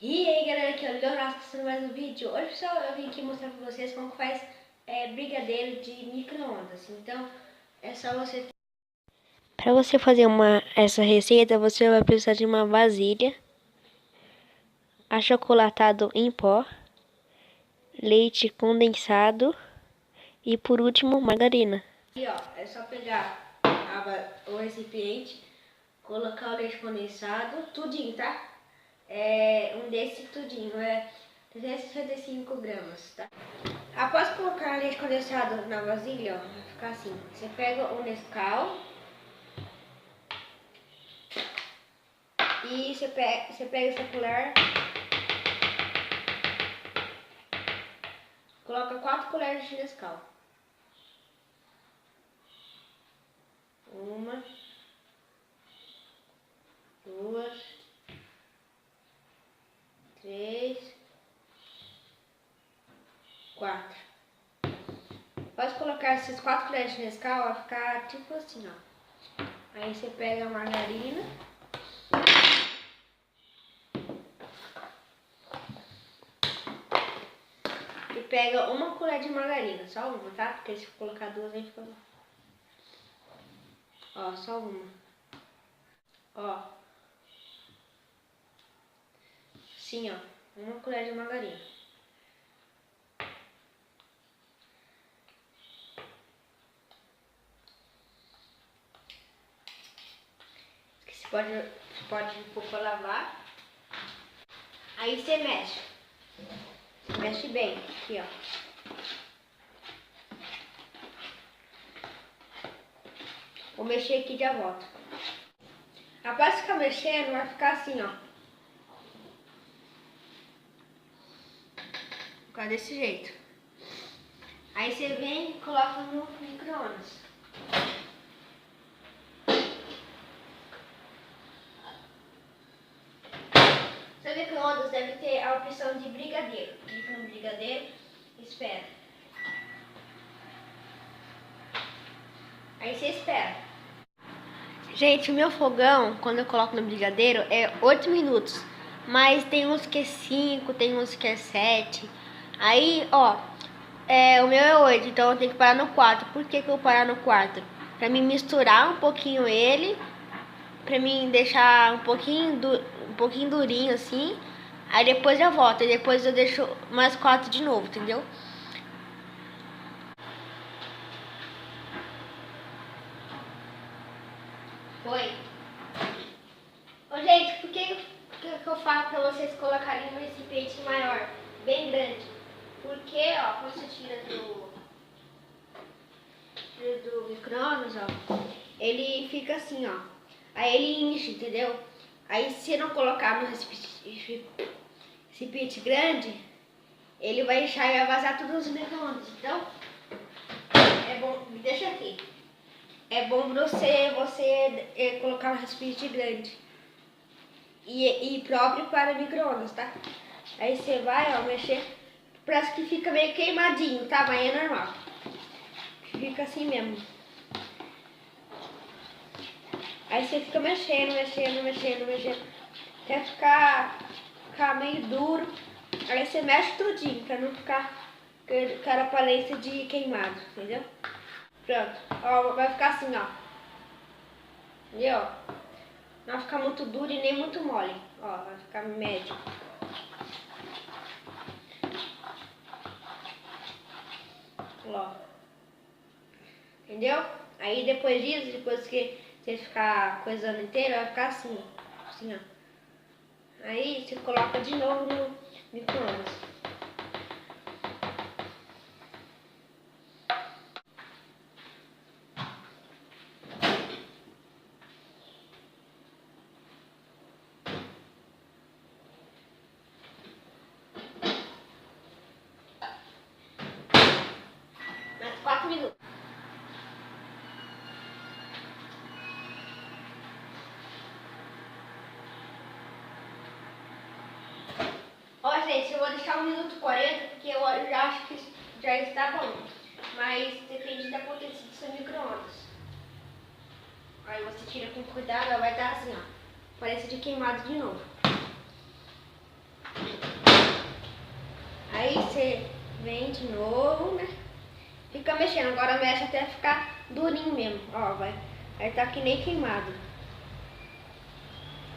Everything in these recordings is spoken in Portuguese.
E aí galera, aqui é o Leonardo passando mais um vídeo. Hoje pessoal, eu vim aqui mostrar pra vocês como faz brigadeiro de micro-ondas. Então é só você... Para você fazer essa receita, você vai precisar de uma vasilha, achocolatado em pó, leite condensado e por último margarina. E ó, é só pegar o recipiente, colocar o leite condensado, tudinho, tá? Um desse tudinho, 365 gramas, tá? Após colocar leite condensado na vasilha, ó, vai ficar assim. Você pega o Nescau e você pega essa colher, coloca 4 colheres de Nescau. Uma, duas, três, 4. Pode colocar essas 4 colheres de Nescau, vai ficar tipo assim, ó. Aí você pega a margarina. E pega uma colher de margarina, só uma, tá? Porque se colocar duas aí fica... Ó, só uma. Ó. Sim, ó. Uma colher de margarina. Você pode pôr pra lavar. Aí você mexe. Mexe bem. Aqui, ó. Vou mexer aqui e já volto. Após ficar mexendo, vai ficar assim, ó. Vai ficar desse jeito. Aí você vem e coloca no micro-ondas. Seu micro-ondas deve ter a opção de brigadeiro. Clica no brigadeiro e espera. Aí você espera. Gente, o meu fogão, quando eu coloco no brigadeiro, é 8 minutos. Mas tem uns que é 5, tem uns que é 7. Aí, ó, o meu é 8, então eu tenho que parar no 4. Por que eu vou parar no 4? Pra mim misturar um pouquinho ele, pra mim deixar um pouquinho durinho assim. Aí depois eu volto, e depois eu deixo mais 4 de novo, entendeu? Foi. Ô gente, por que eu falo pra vocês colocarem um recipiente maior, bem grande? Porque, ó, quando você tira do micro-ondas, ó, ele fica assim, ó. Aí ele enche, entendeu? Aí se não colocar no recipiente grande, ele vai inchar e vai vazar tudo nos micro-ondas. Então, é bom, me deixa aqui. É bom você colocar um recipiente grande. E próprio para micro-ondas, tá? Aí você vai, ó, mexer. Parece que fica meio queimadinho, tá? Mas é normal. Fica assim mesmo. Aí você fica mexendo. Até ficar meio duro. Aí você mexe tudinho, pra não ficar com a aparência de queimado, entendeu? Pronto. Ó, vai ficar assim, ó. Entendeu? Não vai ficar muito duro e nem muito mole. Ó, vai ficar médio. Ó. Entendeu? Aí depois disso, depois que você ficar coisando inteiro, vai ficar assim. Assim, ó. Aí você coloca de novo no micro-ondas. Mais 4 minutos. Ó, gente, eu vou deixar 1 minuto e 40 porque eu já acho que já está bom. Mas depende da potência do seu micro-ondas. Aí você tira com cuidado, ela vai estar assim, ó. Parece de queimado de novo. você vem de novo, né? Fica mexendo, agora mexe até ficar durinho mesmo. Ó, vai tá que nem queimado.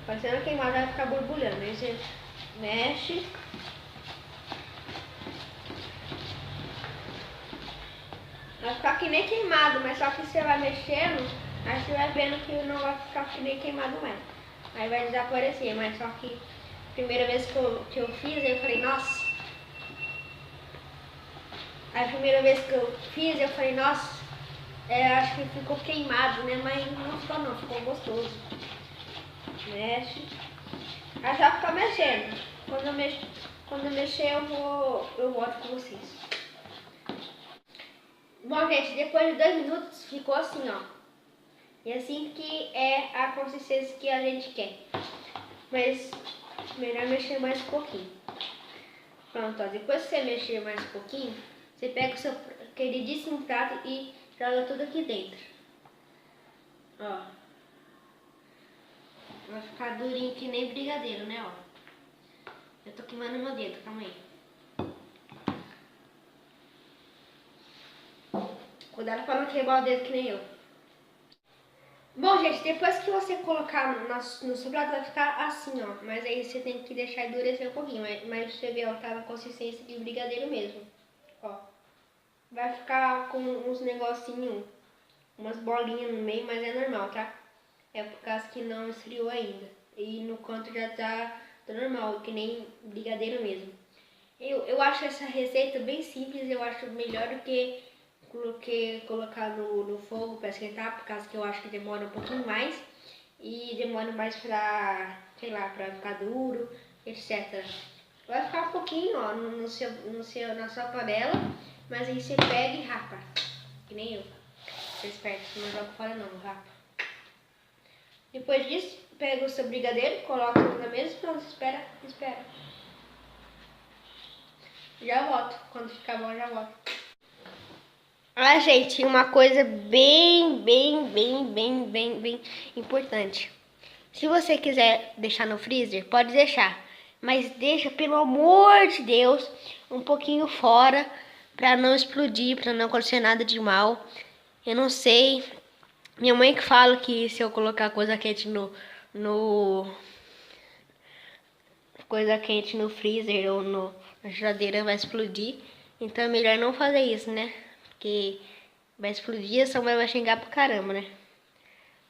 Parecendo queimado, vai ficar borbulhando. Aí você mexe. Vai ficar que nem queimado, mas só que você vai mexendo, aí você vai vendo que não vai ficar que nem queimado mais. Aí vai desaparecer, mas só que primeira vez que eu fiz, eu falei, nossa. A primeira vez que eu fiz, eu falei, nossa, acho que ficou queimado, né? Mas não ficou não, ficou gostoso. Mexe. Aí já fica mexendo. Quando eu mexer, eu volto com vocês. Bom, gente, depois de 2 minutos ficou assim, ó. E assim que é a consistência que a gente quer. Mas melhor mexer mais um pouquinho. Pronto, ó. Depois que você mexer mais um pouquinho, você pega o seu queridíssimo prato e joga tudo aqui dentro. Ó. Vai ficar durinho que nem brigadeiro, né, ó. Eu tô queimando meu dedo, calma aí. Cuidado pra não queimar o dedo que nem eu. Bom, gente, depois que você colocar no seu prato vai ficar assim, ó. Mas aí você tem que deixar endurecer um pouquinho. Mas você vê, ó, tá na consistência de brigadeiro mesmo. Ó. Vai ficar com uns negocinhos, umas bolinhas no meio, mas é normal, tá? É por causa que não esfriou ainda. E no canto já tá normal, que nem brigadeiro mesmo. Eu acho essa receita bem simples, eu acho melhor do que colocar no fogo para esquentar, por causa que eu acho que demora um pouquinho mais e demora mais pra, sei lá, pra ficar duro, etc. Vai ficar um pouquinho, ó, na sua panela, mas aí você pega e rapa, que nem eu. Você esperto, não joga fora não, rapa. Depois disso, pega o seu brigadeiro, coloca na mesa e pronto, espera. Já volto, quando ficar bom já volto. Ah, gente, uma coisa bem importante. Se você quiser deixar no freezer, pode deixar. Mas deixa, pelo amor de Deus, um pouquinho fora pra não explodir, pra não acontecer nada de mal. Eu não sei. Minha mãe que fala que se eu colocar coisa quente coisa quente no freezer ou na geladeira vai explodir. Então é melhor não fazer isso, né? Porque vai explodir, a sua mãe vai xingar pra caramba, né?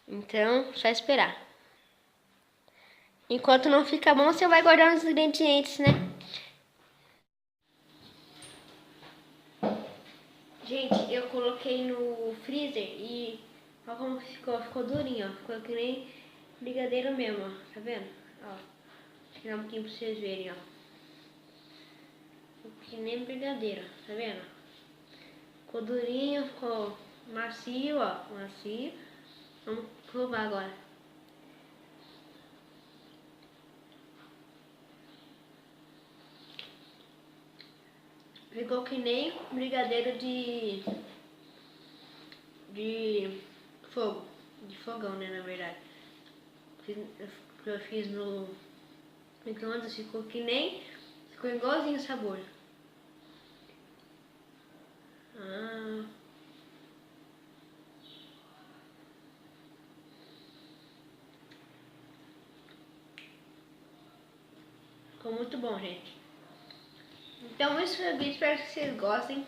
Então, só esperar. Enquanto não fica bom, você vai guardar os ingredientes, né? Gente, eu coloquei no freezer e olha como ficou durinho, ó. Ficou que nem brigadeiro mesmo, ó. Tá vendo? Ó, vou tirar um pouquinho pra vocês verem, ó. Ficou que nem brigadeiro, tá vendo? Ficou durinho, ficou macio, ó. Macio. Vamos provar agora. Ficou que nem brigadeiro de fogo. De fogão, né, na verdade. Eu fiz no micro-ondas, ficou igualzinho o sabor. Ah. Ficou muito bom, gente. Então esse foi o vídeo, espero que vocês gostem.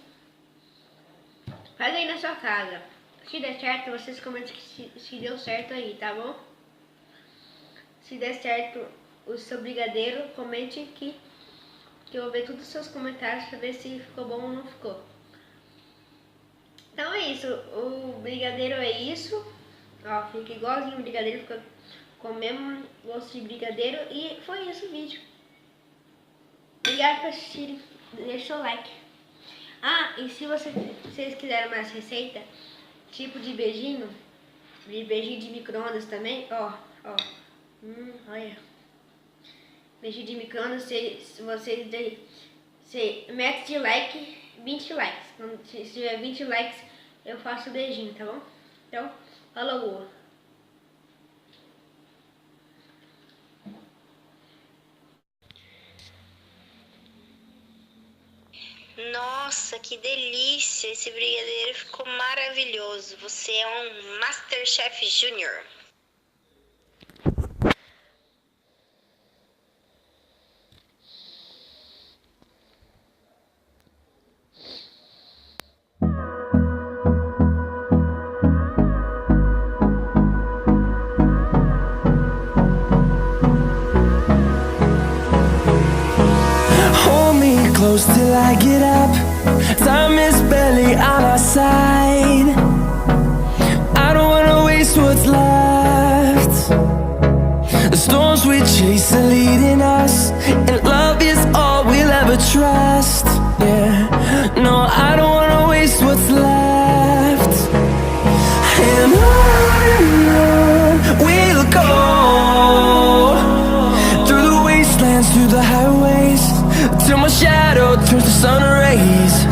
Faz aí na sua casa. Se der certo, vocês comentem que se deu certo aí, tá bom? Se der certo o seu brigadeiro, comente que eu vou ver todos os seus comentários pra ver se ficou bom ou não ficou. Então é isso, o brigadeiro é isso. Ó, fica igualzinho o brigadeiro, fica com o mesmo gosto de brigadeiro. E foi isso o vídeo. Obrigado por assistirem, deixa seu like. Ah, e se vocês quiserem mais receita, tipo de beijinho de micro-ondas também, ó. Olha. Beijinho de micro-ondas, se vocês mete de like, 20 likes. Se tiver 20 likes, eu faço beijinho, tá bom? Então, falou! Nossa, que delícia! Esse brigadeiro ficou maravilhoso. Você é um Masterchef Júnior. Hold me close till I get up. Time is barely on our side. I don't wanna waste what's left. The storms we chase are leading us, and love is all we'll ever trust. Yeah, no, I don't wanna waste what's left. And on we'll go, through the wastelands, through the highways, till my shadow turns to sun rays.